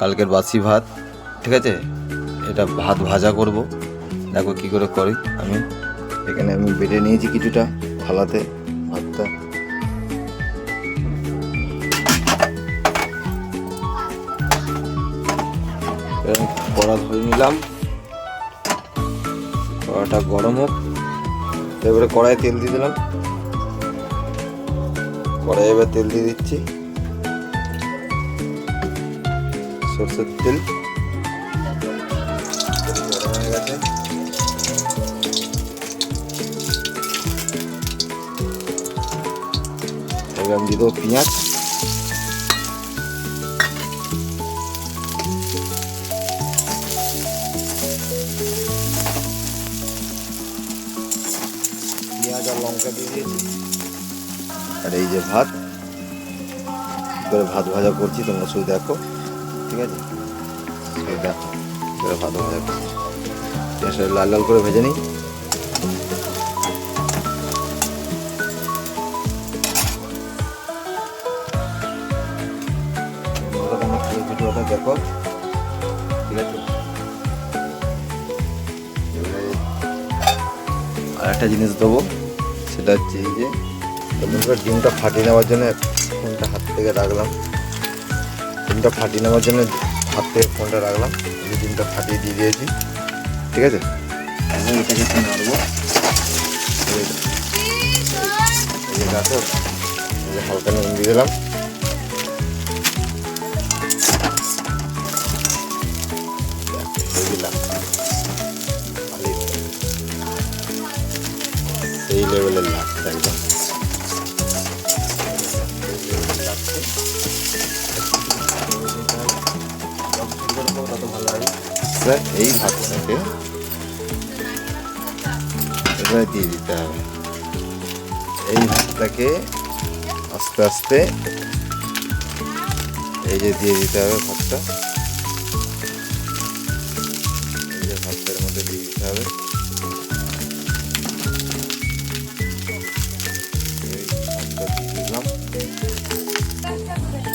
কালকের বাসি ভাত, ঠিক আছে। এটা ভাত ভাজা করব, দেখো কি করে করি আমি। এখানে আমি বেটে নিয়েছি কিছুটা থালাতে ভাতটা। কড়া ধরে নিলাম, কড়াটা গরম হোক। এবারে কড়াই তেল দিয়ে দিলাম, কড়াই এবার তেল দিয়ে দিচ্ছি, সরষের তেল। গরম হয়ে গেছে, এবার আমি দিয়ে দেবো পেঁয়াজ। পেঁয়াজ আর লঙ্কা দিয়ে দিয়েছি। আর এই যে ভাত, কি করে ভাত ভাজা করছি তোমরা শুধু দেখো, ঠিক আছে। দেখো ভাত ভাজা করছি, পেঁয়াজটা লাল লাল করে ভেজে নিই। ভিডিওটা দেখো, ঠিক আছে। এবারে আর একটা জিনিস দেবো, সেটা হচ্ছে এই যে ডিমটা ফাটিয়ে নেওয়ার জন্য ফোনটা হাত থেকে রাখলাম। ডিমটা ফাটিয়ে নেওয়ার জন্য হাত থেকে ফোনটা রাখলাম, ডিমটা ফাটিয়ে দিয়ে দিয়েছি, ঠিক আছে। এখন এটাকে একটু নাড়বো, দেখো হালকা নুন দিয়ে দিলাম। এই লেভেলের লাগছে একদম, এই ভাতটাকে এবার দিয়ে দিতে হবে। এই ভাতটাকে আস্তে আস্তে এই যে দিয়ে দিতে হবে ভাতটা, এই যে ভাতের মধ্যে দিয়ে দিতে হবে।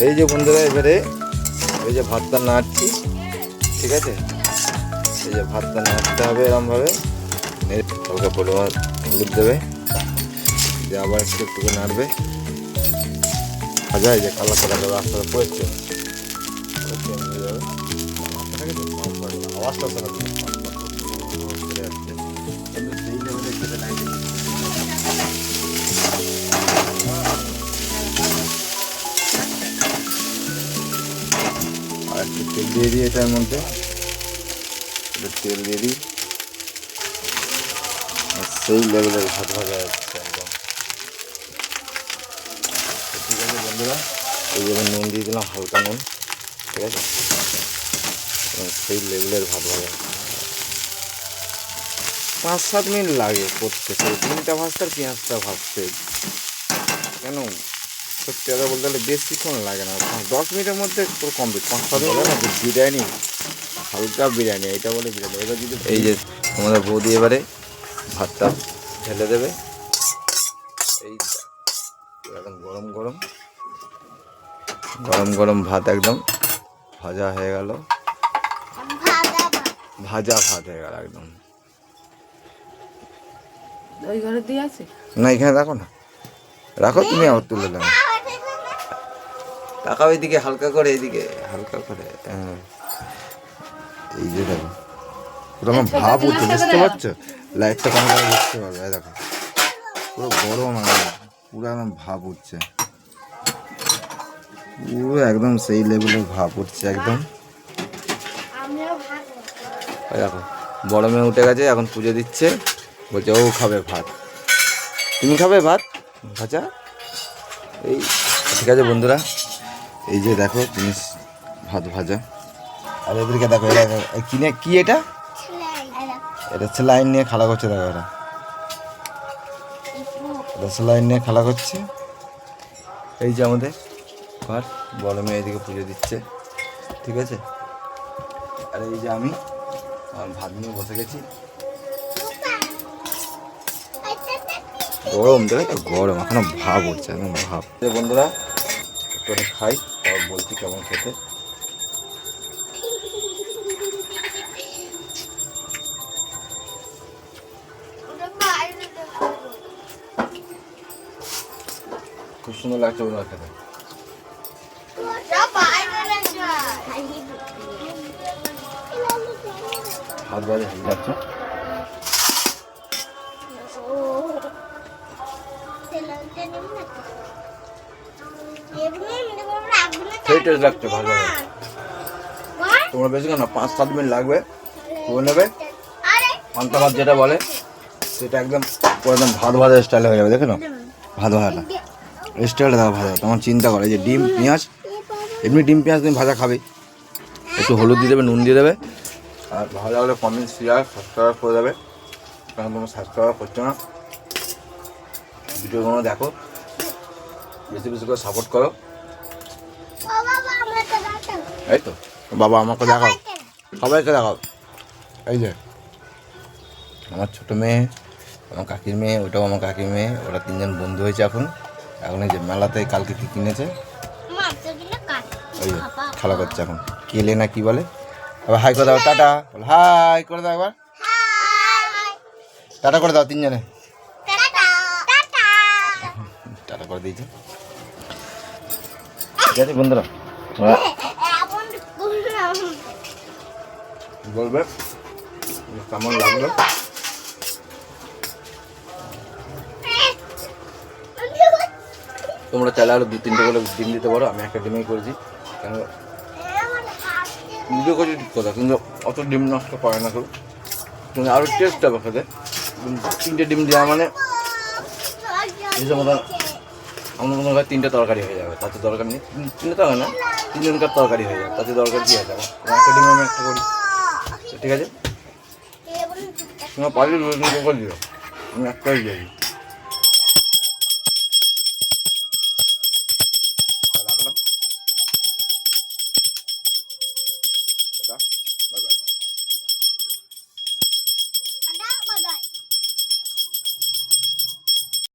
এই যে বন্ধুরা, এবারে এই যে ভাতটা নাড়ছি, ঠিক আছে। এই যে ভাতটা নাড়তে হবে এরকমভাবে, হালকা পরিমাণ হলুদ দেবে, যে আবার একটু একটু নাড়বে, ভাজা এই যে কালার করা যাবে, আস্তে আস্তে পড়েছে চেঞ্জ হয়ে যাবে। আওয়াজটা শোনা যাচ্ছে, কিন্তু সেই লেভেলে খেতে নাই। আর একটু তেল দিয়ে দিই এটার মধ্যে, তেল দিয়ে দিই, সেই লেভেলের ভাত ভাজা যাচ্ছে একদম, ঠিক আছে বন্ধুরা। এই যেমন নুন দিয়ে দিলাম, হালকা নুন, ঠিক আছে। সেই লেভেলের ভাত ভাজা 5-7 মিনিট লাগে করতে, সেই ডিমটা ভাজতে আর পেঁয়াজটা ভাজতে। কেন সত্যি কথা বলতে গেলে বেশিক্ষণ লাগে না, 10 মিনিটের মধ্যে পুরো কমপ্লিট। 5-7 মিনিট না, বিরিয়ানি, হালকা বিরিয়ানি, এটা বলে বিরিয়ানি। এবার যদি এই যে তোমাদের বৌদি এবারে ভাতটা ঢেলে দেবে, এই একদম গরম গরম গরম গরম ভাত একদম ভাজা হয়ে গেল, ভাজা ভাত হয়ে গেল একদম। ওই ঘরে দিয়ে আছে না, এখানে রাখো না, রাখো তুমি, আবার তুলে দাও। তাকাও এইদিকে হালকা করে, এইদিকে হালকা করে, হ্যাঁ। এই যে দেখো পুরো আমার ভাব উঠছে, বুঝতে পারছো? লাইটটা কম করে বুঝতে পারবে, দেখো পুরো গরম, পুরো আমার ভাব উঠছে, পুরো একদম সেই লেভেলের ভাব উঠছে একদম। দেখো বড় মেয়ে উঠে গেছে, এখন পুজো দিচ্ছে, বলছে ও খাবে ভাত। তুমি খাবে ভাত ভাজা? এই ঠিক আছে বন্ধুরা, এই যে দেখো জিনিস ভাত ভাজা। আর এদেরকে দেখো, এরা কিনে কি, এটা এটা সেলাইন নিয়ে খেলা করছে, দেখো এটা সেলাইন নিয়ে খেলা করছে। এই যে আমাদের ঘর, বড় মেয়ে এদিকে পুজো দিচ্ছে, ঠিক আছে। আর এই যে আমি আমার ভাত নিয়ে বসে গেছি, গরম দেখে তো, গরম এখনো ভাব উঠছে একদম ভাব। বন্ধুরা একটু খাই, তারপর বলছি কেমন খেতে। সুন্দর লাগছে ওনার খেতে। হাত বাজে হয়ে যাচ্ছে। সেই টেস্ট লাগছে, ভালো লাগে। তোমরা বেশি কেন 5-7 মিনিট লাগবে, করে নেবে। পান্তা ভাত যেটা বলে সেটা একদম একদম ভাত ভাজা স্টাইলে হয়ে যাবে। দেখে নাও ভাত ভাজাটা স্টাইলটা দেখো ভাজা। তোমার চিন্তা করে যে ডিম পেঁয়াজ, এমনি ডিম পেঁয়াজ তুমি ভাজা খাবে, একটু হলুদ দিয়ে দেবে, নুন দিয়ে দেবে। আর ভালো লাগলে কমেন্ট শেয়ার সাবস্ক্রাইব করে দেবে, কারণ তোমরা সাবস্ক্রাইব করছো না। ভিডিওগুলো দেখো, বেশি বেশি করে সাপোর্ট করো। এই তো বাবা আমাকে দেখাও, সবাইকে দেখাও। এই যে আমার ছোটো মেয়ে, আমার কাকির মেয়ে, ওটাও আমার কাকির মেয়ে, ওরা 3জন বন্ধু হয়েছে এখন। এখন এই যে মেলাতে কালকে কী কিনেছে, ওই যে খেলা করছে এখন, কেলে না কি বলে। আবার হাই করে দাও, টাটা বলো, হাই করে দাও, একবার টাটা করে দাও 3জনে, টাটা করে দিয়েছে। ঠিক আছে বন্ধুরা, বলবে কেমন লাগলো। তোমরা চাইলে আরো 2-3টে করে ডিম দিতে পারো, আমি একটা ডিমেই করেছি। কেন ভিডিও করছি ঠিক কথা, কিন্তু অত ডিম নষ্ট করে না কেউ, কিন্তু আরও টেস্ট হবে খেতে। 3টে ডিম দেওয়া মানে হিসেবে মতন আমাদের মনে হয় 3টে তরকারি হয়ে যাবে, তাতে দরকার নেই। 3টে তরকারি না, 3জনকার তরকারি হয়ে যাবে, তাতে দরকার কী আছে। আমার একটা ডিম আমি একটা করি, ঠিক আছে। তোমার পারলে 2 করে দিও, আমি একটাই দিই।